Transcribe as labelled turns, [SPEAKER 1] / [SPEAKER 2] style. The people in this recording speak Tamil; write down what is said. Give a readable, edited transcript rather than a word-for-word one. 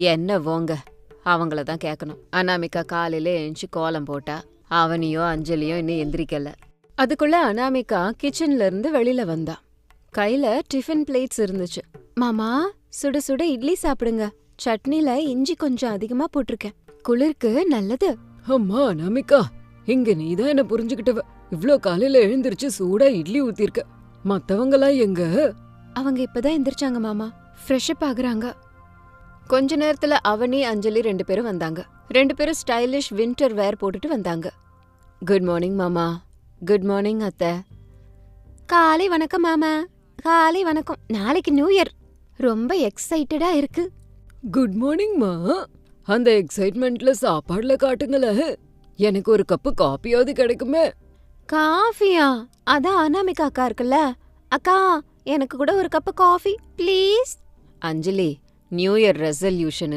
[SPEAKER 1] என்ன போங்க, அவங்கள தான் கேட்கணும். அனாமிகா காலையில எழுந்துச்சு கோலம் போட்டா. அவனியோ அஞ்சலியோ இன்னும் எந்திரிக்கல. அதுக்குள்ள அனாமிகா கிச்சன்ல இருந்து வெளியில வந்தா. கையில டிஃபன் பிளேட்ஸ் இருந்துச்சு. மாமா, சுட சுட இட்லி சாப்பிடுங்க. சட்னில இஞ்சி கொஞ்சம் அதிகமா போட்டிருக்கேன். குளிருக்கு நல்லது.
[SPEAKER 2] அம்மா அனாமிகா, இங்க நீதான் என்ன புரிஞ்சுக்கிட்டவ. இவ்ளோ காலையில எழுந்திருச்சு சூடா இட்லி ஊத்திருக்க. மத்தவங்கலாம் எங்க?
[SPEAKER 1] அவங்க இப்பதான் எந்திரிச்சாங்க மாமா. ஃப்ரெஷ் அப் ஆகுறாங்க. கொஞ்ச நேரத்துல அவனி அஞ்சலி 2 பேரும் வந்தாங்க. 2 பேரும் ஸ்டைலிஷ் வின்டர் வேர் போட்டுட்டு வந்தாங்க. குட் மார்னிங் மாமா. குட் மார்னிங் அத்தை. காலை வணக்கம் மாமா. காலை வணக்கம். நாளைக்கு நியூ இயர். ரொம்ப எக்ஸைட்டடா இருக்கு.
[SPEAKER 2] குட் மார்னிங்மா. அந்த எக்ஸைட்மெண்ட்ல சாப்பாடுல காட்டுங்களே. எனக்கு ஒரு கப்பு காப்பியாவது கிடைக்குமே.
[SPEAKER 1] காஃபியா? அதான் அனாமிகா அக்கா இருக்குல்ல. அக்கா, எனக்கு கூட ஒரு cup coffee please. Anjali, new year resolution